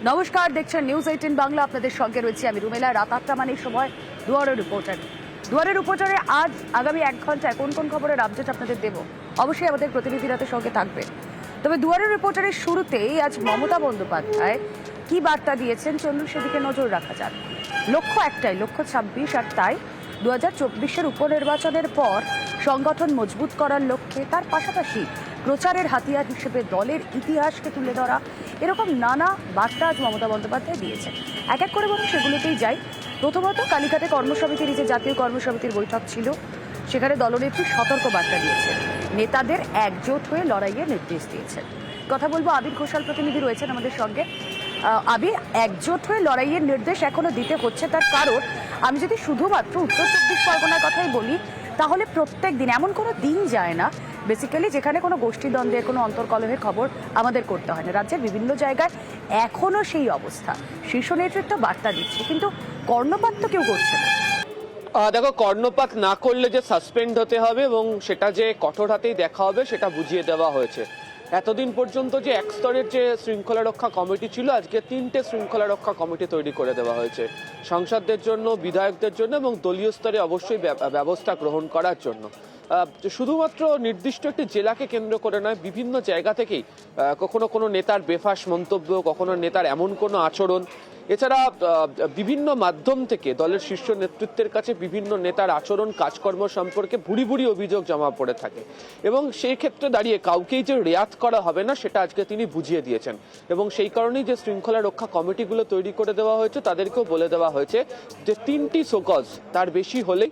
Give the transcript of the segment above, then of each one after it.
নমস্কার, দেখছেন নিউজ 18 বাংলা। আপনাদের সঙ্গে রয়েছি আমি রুমেলা। রাত 8টা মানে সময় দুয়ারের রিপোর্টারে আজ আগামী 1 ঘন্টায় কোন কোন খবরের আপডেট আপনাদের দেব, অবশ্যই আমাদের প্রতিনিধিরা তো সঙ্গে থাকবে। তবে দুয়ারের রিপোর্টারের শুরুতেই আজ মমতা বন্দ্যোপাধ্যায় কি বার্তা দিয়েছেন চলুন সেদিকে নজর রাখা যাক। লক্ষ্য একটাই, লক্ষ্য 26, আর তাই 2024-এর উপনির্বাচনের পর সংগঠন মজবুত করার লক্ষ্যে তার পাশাপাশি প্রচারের হাতিয়ার হিসেবে দলের ইতিহাসকে তুলে ধরা, এরকম নানা বার্তা আজ মমতা বন্দ্যোপাধ্যায় দিয়েছেন। এক এক করে বলুন সেগুলোতেই যাই। প্রথমত কালীঘাটে কর্মসমিতির যে জাতীয় কর্মসমিতির বৈঠক ছিল, সেখানে দলনেত্রী সতর্ক বার্তা দিয়েছেন, নেতাদের একজোট হয়ে লড়াইয়ের নির্দেশ দিয়েছেন। কথা বলবো, আবির ঘোষাল প্রতিনিধি রয়েছেন আমাদের সঙ্গে। আবির, একজোট হয়ে লড়াইয়ের নির্দেশ এখনো দিতে হচ্ছে, তার কারণ আমি যদি শুধুমাত্র উত্তর 24 পরগনার কথাই বলি, তাহলে প্রত্যেক দিন এমন কোনো দিন যায় না বেসিক্যালি যেখানে কোনো গোষ্ঠীদ্বন্দ্বের, কোনো অন্তর্কলহের খবর আমাদের করতে হয় না। রাজ্যের বিভিন্ন জায়গায় এখনও সেই অবস্থা। শীর্ষ নেতৃত্ব বার্তা দিচ্ছে, কিন্তু কর্ণপাত তো কেউ করছে না। দেখো, কর্ণপাত না করলে যে সাসপেন্ড হতে হবে এবং সেটা যে কঠোর হাতেই দেখা হবে সেটা বুঝিয়ে দেওয়া হয়েছে। এতদিন পর্যন্ত যে এক স্তরের যে শৃঙ্খলা রক্ষা কমিটি ছিল, আজকে 3টে শৃঙ্খলা রক্ষা কমিটি তৈরি করে দেওয়া হয়েছে, সাংসদদের জন্য, বিধায়কদের জন্য এবং দলীয় স্তরে অবশ্যই ব্যবস্থা গ্রহণ করার জন্য। শুধুমাত্র নির্দিষ্ট একটি জেলাকে কেন্দ্র করে নয়, বিভিন্ন জায়গা থেকেই কখনো কোনো নেতার বেফাঁস মন্তব্য, কখনো নেতার এমন কোনো আচরণ, এছাড়া বিভিন্ন মাধ্যম থেকে দলের শীর্ষ নেতৃত্বের কাছে বিভিন্ন নেতার আচরণ, কাজকর্ম সম্পর্কে ভুরি ভুরি অভিযোগ জমা পড়ে থাকে এবং সেই ক্ষেত্রে দাঁড়িয়ে কাউকেই যে রেয়াত করা হবে না সেটা আজকে তিনি বুঝিয়ে দিয়েছেন। এবং সেই কারণেই যে শৃঙ্খলা রক্ষা কমিটিগুলো তৈরি করে দেওয়া হয়েছে, তাদেরকেও বলে দেওয়া হয়েছে যে 3টি সোকজ তার বেশি হলেই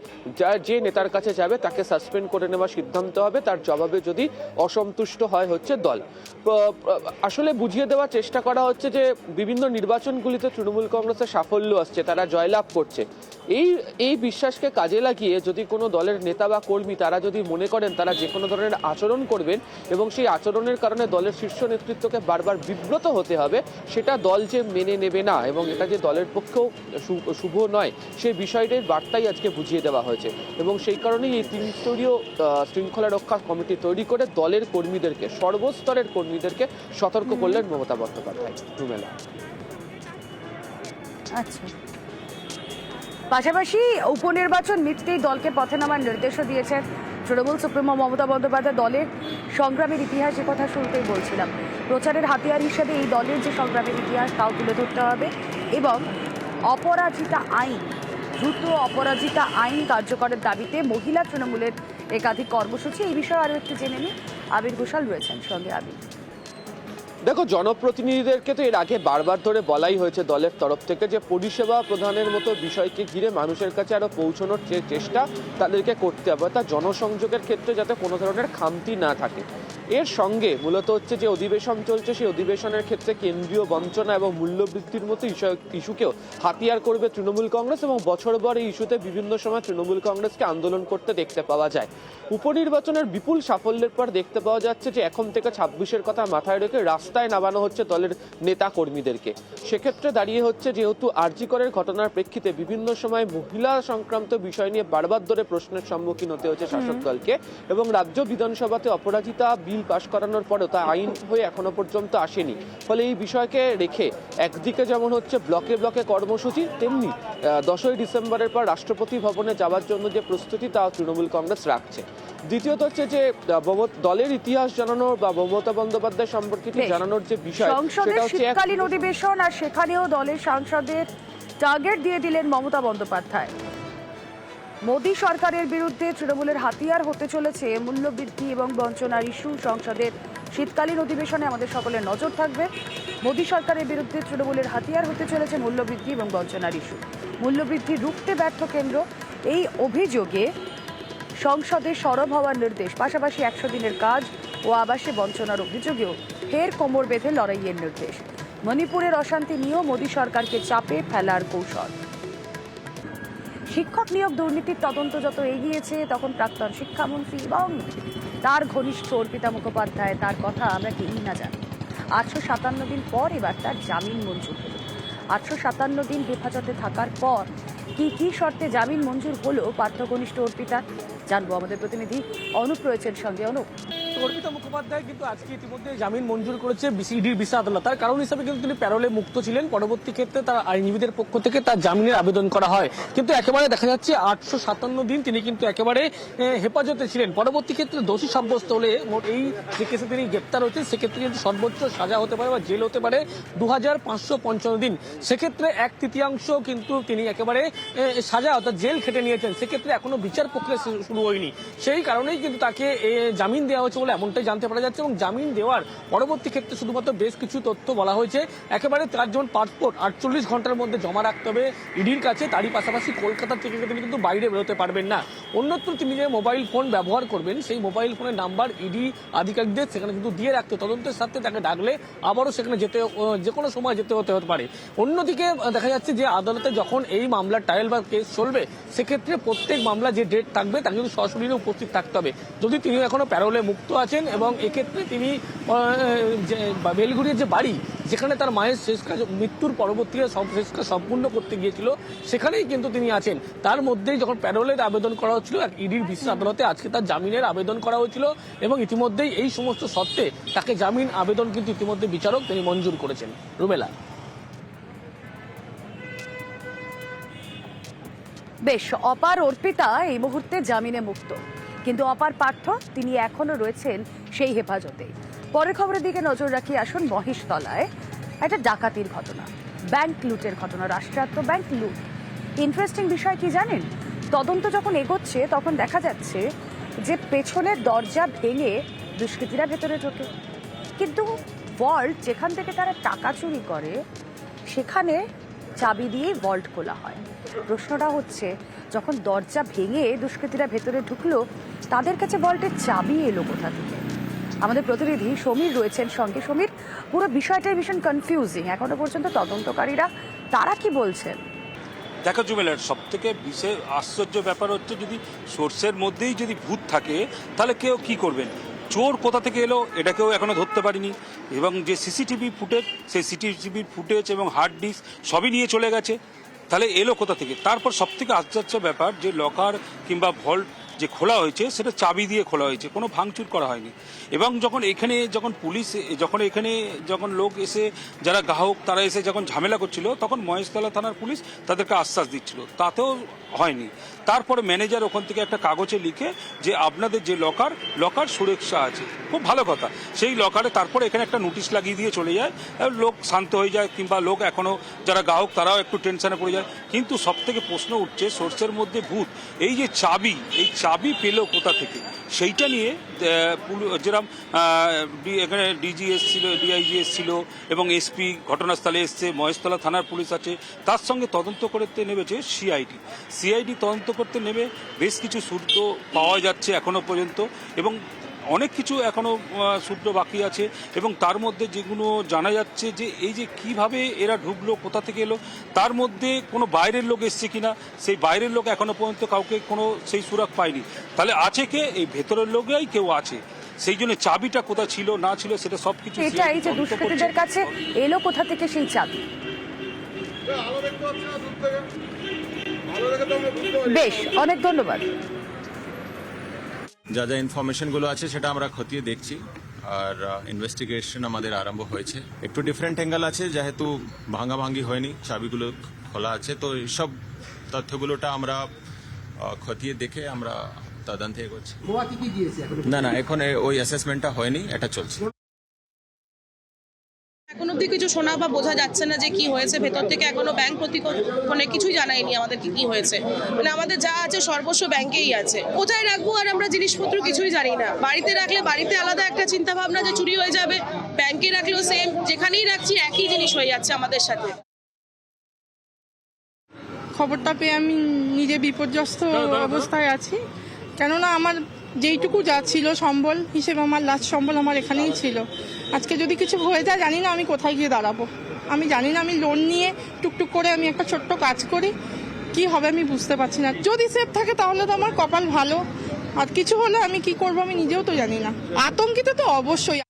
যে নেতার কাছে যাবে তাকে সাসপেন্ড করে নেওয়ার সিদ্ধান্ত হবে, তার জবাবে যদি অসন্তুষ্ট হয় হচ্ছে দল। আসলে বুঝিয়ে দেওয়ার চেষ্টা করা হচ্ছে যে বিভিন্ন নির্বাচনগুলিতে তৃণমূল কংগ্রেসের সাফল্য আসছে, তারা জয়লাভ করছে। এই বিশ্বাসকে কাজে লাগিয়ে যদি কোনো দলের নেতা বা কর্মী তারা যদি মনে করেন তারা যে কোনো ধরনের আচরণ করবেন এবং সেই আচরণের কারণে দলের শীর্ষ নেতৃত্বকে বারবার বিব্রত হতে হবে, সেটা দল যে মেনে নেবে না এবং এটা যে দলের পক্ষেও শুভ নয়, সেই বিষয়টির বার্তাই আজকে বুঝিয়ে দেওয়া হয়েছে। এবং সেই কারণেই এই 3 স্তরীয় শৃঙ্খলা রক্ষা কমিটি তৈরি করে দলের কর্মীদেরকে, সর্বস্তরের কর্মীদেরকে সতর্ক করলেন মমতা বন্দ্যোপাধ্যায়। রুমেলা। আচ্ছা, পাশাপাশি উপনির্বাচন মিটতেই দলকে পথে নামার নির্দেশও দিয়েছেন তৃণমূল সুপ্রিমো মমতা বন্দ্যোপাধ্যায়। দলের সংগ্রামের ইতিহাস, এ কথা শুরুতেই বলছিলাম, প্রচারের হাতিয়ার হিসেবে এই দলের যে সংগ্রামের ইতিহাস তাও তুলে ধরতে হবে এবং অপরাজিতা আইন, দ্রুত অপরাজিতা আইন কার্যকরের দাবিতে মহিলা তৃণমূলের একাধিক কর্মসূচি। এই বিষয়ে আরও একটু জেনে নিই, আবির ঘোষাল রয়েছেন সঙ্গে। আবির, দেখো, জনপ্রতিনিধিদেরকে তো এর আগে বারবার ধরে বলাই হয়েছে দলের তরফ থেকে যে পরিষেবা প্রদানের মতো বিষয়কে ঘিরে মানুষের কাছে আরো পৌঁছানোর যে চেষ্টা তাদেরকে করতে হবে, তা জনসংযোগের ক্ষেত্রে যাতে কোনো ধরনের খামতি না থাকে। এর সঙ্গে মূলত হচ্ছে যে অধিবেশন চলছে, সেই অধিবেশনের ক্ষেত্রে কেন্দ্রীয় বঞ্চনা এবং মূল্যবৃদ্ধির মতো ইস্যুকেও হাতিয়ার করবে তৃণমূল কংগ্রেস এবং বছরভর এই ইস্যুতে বিভিন্ন সময় তৃণমূল কংগ্রেসকে আন্দোলন করতে দেখতে পাওয়া যায়। উপনির্বাচনের বিপুল সাফল্যের পর দেখতে পাওয়া যাচ্ছে যে এখন থেকে 26-এর কথা মাথায় রেখে রাস্তায় নামানো হচ্ছে দলের নেতা কর্মীদেরকে। সেক্ষেত্রে দাঁড়িয়ে হচ্ছে, যেহেতু আরজি করের ঘটনার প্রেক্ষিতে বিভিন্ন সময় মহিলা সংক্রান্ত বিষয় নিয়ে বারবার ধরে প্রশ্নের সম্মুখীন হতে হচ্ছে শাসক দলকে এবং রাজ্য বিধানসভাতে অপরাজিতা বিল পাশ করানোর পরেও তা আইন হয়ে এখনো পর্যন্ত আসেনি। ফলে এই বিষয়কে রেখে একদিকে যেমন হচ্ছে ব্লকে ব্লকে কর্মসূচি, তেমনি 10ই ডিসেম্বরের পর রাষ্ট্রপতি ভবনে যাওয়ার জন্য যে প্রস্তুতি তা তৃণমূল কংগ্রেস রাখছে। দ্বিতীয়ত হচ্ছে যে দলের ইতিহাস জানানোর বা মমতা বন্দ্যোপাধ্যায় সম্পর্কিত জানানোর যে বিষয়, সংসদের শীতকালীন অধিবেশন, আর সেখানেও দলের সাংসদের টার্গেট দিয়ে দিলেন মমতা বন্দ্যোপাধ্যায়। মোদী সরকারের বিরুদ্ধে তৃণমূলের হাতিয়ার হতে চলেছে মূল্যবৃদ্ধি এবং বঞ্চনার ইস্যু। সংসদের শীতকালীন অধিবেশনে আমাদের সকলের নজর থাকবে। মোদী সরকারের বিরুদ্ধে তৃণমূলের হাতিয়ার হতে চলেছে মূল্যবৃদ্ধি এবং বঞ্চনার ইস্যু। মূল্যবৃদ্ধি রুখতে ব্যর্থ কেন্দ্র, এই অভিযোগে সংসদে সরব হওয়ার নির্দেশ। পাশাপাশি 100 দিনের কাজ ও আবাসে বঞ্চনার অভিযোগেও ফের কোমর বেঁধে লড়াইয়ের নির্দেশ। মণিপুরের অশান্তি নিয়েও মোদী সরকারকে চাপে ফেলার কৌশল। শিক্ষক নিয়োগ দুর্নীতির তদন্ত যত এগিয়েছে, তখন প্রাক্তন শিক্ষামন্ত্রী এবং তার ঘনিষ্ঠ অর্পিতা মুখোপাধ্যায়, তার কথা আমরা কেউই না জানি। 857 দিন পর এবার তার জামিন মঞ্জুর হল। 857 দিন হেফাজতে থাকার পর কি শর্তে জামিন মঞ্জুর হলো পার্থ ঘনিষ্ঠ অর্পিতা, জানবো। আমাদের প্রতিনিধি অনুপ রয়েছেন সঙ্গে। অনুপ, অর্পিতা মুখোপাধ্যায় কিন্তু আজকে ইতিমধ্যে জামিন মঞ্জুর করেছে ইডির বিশেষ আদালত। তার কারণ হিসেবে কিন্তু তিনি প্যারোলে মুক্ত ছিলেন। পরবর্তী ক্ষেত্রে তার আইনজীবীদের পক্ষ থেকে তার জামিনের আবেদন করা হয়, কিন্তু একেবারে দেখা যাচ্ছে 857 দিন তিনি কিন্তু একেবারে হেফাজতে ছিলেন। পরবর্তী ক্ষেত্রে দোষী সাব্যস্ত হলে এই যে কেসে তিনি গ্রেপ্তার হয়েছেন সেক্ষেত্রে কিন্তু সর্বোচ্চ সাজা হতে পারে বা জেল হতে পারে 2555 দিন। সেক্ষেত্রে 1/3 কিন্তু তিনি একেবারে সাজা অর্থাৎ জেল খেটে নিয়েছেন। সেক্ষেত্রে এখনো বিচার প্রক্রিয়া শুরু হয়নি, সেই কারণেই কিন্তু তাকে জামিন দেওয়া হয়েছে বলে এমনটাই জানতে পারা যাচ্ছে। এবং জামিন দেওয়ার পরবর্তী ক্ষেত্রে শুধুমাত্র বেশ কিছু তথ্য বলা হয়েছে। একেবারে তার যেমন পাসপোর্ট 48 ঘন্টার মধ্যে জমা রাখতে হবে ইডির কাছে, তারই পাশাপাশি কলকাতা থেকে তিনি কিন্তু বাইরে বেরোতে পারবেন না। অন্যত্র তিনি যে মোবাইল ফোন ব্যবহার করবেন সেই মোবাইল ফোনের নাম্বার ইডি আধিকারিকদের সেখানে কিন্তু দিয়ে রাখতে, তদন্তের সাথে তাকে ডাকলে আবারও সেখানে যেতে যে কোনো সময় যেতে হতে পারে। অন্যদিকে দেখা যাচ্ছে যে আদালতে যখন এই মামলার ট্রায়াল বা কেস চলবে সেক্ষেত্রে প্রত্যেক মামলা যে ডেট থাকবে তাকে কিন্তু সশরীরে উপস্থিত থাকতে হবে। যদি তিনি এখনো প্যারোলে মুক্ত আছেন এবং এক্ষেত্রে তিনি বেলঘুরিয়ার যে বাড়ি যেখানে তার মায়ের শেষ কাজ মৃত্যুর পরবর্তীতে শেষ কাজ সম্পূর্ণ করতে গিয়েছিল সেখানেই কিন্তু তিনি আছেন। তার মধ্যেই যখন প্যারোলের আবেদন করা হচ্ছিল ইডির বিশেষ আদালতে আজকে তার জামিনের আবেদন করা হয়েছিল এবং ইতিমধ্যেই এই সমস্ত শর্তে তাকে জামিন আবেদন কিন্তু ইতিমধ্যে বিচারক তিনি মঞ্জুর করেছেন। রুমেলা। বেশ, অপার অর্পিতা এই মুহূর্তে জামিনে মুক্ত, কিন্তু অপার পার্থ তিনি এখনো রয়েছেন সেই হেফাজতে। পরের খবরের দিকে নজর রাখি, আসুন মহেশতলায় একটা ডাকাতির ঘটনা, ব্যাংক লুটের ঘটনা, রাষ্ট্রায়ত্ত ব্যাংক লুট। ইন্টারেস্টিং বিষয় কি জানেন, তদন্ত যখন এগোচ্ছে তখন দেখা যাচ্ছে যে পেছনের দরজা ভেঙে দুষ্কৃতীরা ভেতরে ঢোকে, কিন্তু ভল্ট যেখান থেকে তারা টাকা চুরি করে সেখানে চাবি দিয়ে ভল্ট খোলা হয়। প্রশ্নটা হচ্ছে যখন দরজা ভেঙে দুষ্কৃতীরা ভেতরে ঢুকলো তাদের কাছে ভল্টের চাবি এলো কোথা থেকে? আমাদের প্রতিনিধি সমীর রয়েছেন সঙ্গে। সমীর, পুরো বিষয়টাই ভীষণ কনফিউজিং এখনো পর্যন্ত, তদন্তকারীরা তারা কি বলছেন? দেখো জুমেলার, সব থেকে বিশেষ আশ্চর্য ব্যাপার হচ্ছে যদি সোর্সের মধ্যেই যদি ভূত থাকে তাহলে কেউ কি করবেন, চোর কোথা থেকে এলো এটা কেউ এখনো ধরতে পারিনি। এবং যে সিসিটিভি ফুটেজ সেই সিসিটিভি ফুটেজ এবং হার্ড ডিস্ক সবই নিয়ে চলে গেছে, তাহলে এলো কোথা থেকে? তারপর সব থেকে আশ্চর্য ব্যাপার যে লকার কিংবা ভল্ট যে খোলা হয়েছে সেটা চাবি দিয়ে খোলা হয়েছে, কোনো ভাঙচুর করা হয়নি। এবং যখন পুলিশ যখন লোক এসে যারা গ্রাহক তারা এসে যখন ঝামেলা করছিল তখন মহেশতলা থানার পুলিশ তাদেরকে আশ্বাস দিচ্ছিল, তাতেও হয়নি। তারপরে ম্যানেজার ওখান থেকে একটা কাগজে লিখে যে আপনাদের যে লকার সুরক্ষা আছে, খুব ভালো কথা। সেই লকারে তারপরে এখানে একটা নোটিশ লাগিয়ে দিয়ে চলে যায়, লোক শান্ত হয়ে যায়, কিংবা লোক এখনো যারা গ্রাহক তারাও একটু টেনশনে পড়ে যায়। কিন্তু সব থেকে প্রশ্ন উঠছে সোর্সের মধ্যে ভূত, এই যে চাবি পেল কোথা থেকে সেইটা নিয়ে যেরকম এখানে ডিজি এসছিল, ডিআইজি এসছিল এবং এসপি ঘটনাস্থলে এসছে, মহেশতলা থানার পুলিশ আছে, তার সঙ্গে তদন্ত করতে নেমেছে সিআইডি তদন্ত করতে নেমে বেশ কিছু সূত্র পাওয়া যাচ্ছে এখনো পর্যন্ত, এবং অনেক কিছু এখনো সূত্র বাকি আছে। এবং তার মধ্যে যেগুলো জানা যাচ্ছে যে এই যে কিভাবে এরা ঢুকলো, কোথা থেকে এলো, তার মধ্যে কোনো বাইরের লোক এসছে কিনা, সেই বাইরের লোক এখনো পর্যন্ত কাউকে কোনো সেই সুরাগ পায়নি। তাহলে আছে কে? এই ভেতরের লোকেই কেউ আছে। সেই জন্য চাবিটা কোথায় ছিল না ছিল সেটা সবকিছু এই যে দুষ্কৃতীদের কাছে এলো কোথা থেকে সেই চাবি। বেশ, অনেক ধন্যবাদ। যা যা ইনফরমেশনগুলো আছে সেটা আমরা খতিয়ে দেখছি, আর ইনভেস্টিগেশন আমাদের আরম্ভ হয়েছে। একটু ডিফারেন্ট অ্যাঙ্গেল আছে, যেহেতু ভাঙাভাঙি হয়নি, চাবিগুলো খোলা আছে, তো এইসব তথ্যগুলোটা আমরা খতিয়ে দেখে আমরা তদন্তে এগোচ্ছি। না, এখন ওই অ্যাসেসমেন্টটা হয়নি, এটা চলছে। এখন অব্দি কিছু শোনা বা বোঝা যাচ্ছে না যে কি হয়েছে ভেতর থেকে, এখনো ব্যাংক প্রতিষ্ঠানে কিছুই জানায়নি আমাদের কি হয়েছে। মানে আমাদের যা আছে সর্বস্ব ব্যাংকেই আছে, কোথায় রাখবো আর আমরা জিনিসপত্র কিছুই জানি না। বাড়িতে রাখলে বাড়িতে আলাদা একটা চিন্তা ভাবনা যে চুরি হয়ে যাবে, ব্যাংকে রাখলেও সেম, যেখানেই রাখছি একই জিনিস হয়ে যাচ্ছে আমাদের সাথে। খবরটা পেয়ে আমি নিজে বিপর্যস্ত অবস্থায় আছি, কেননা আমার যেইটুকু যা ছিল সম্বল হিসেবে আমার লাস্ট সম্বল আমার এখানেই ছিল। আজকে যদি কিছু হয়ে যায় জানি না আমি কোথায় গিয়ে দাঁড়াবো, আমি জানি না। আমি লোন নিয়ে টুকটুক করে আমি একটা ছোট্ট কাজ করি, কি হবে আমি বুঝতে পারছি না। যদি সেফ থাকে তাহলে তো আমার কপাল ভালো, আর কিছু হলে আমি কি করবো আমি নিজেও তো জানি না। আতঙ্কিত তো অবশ্যই।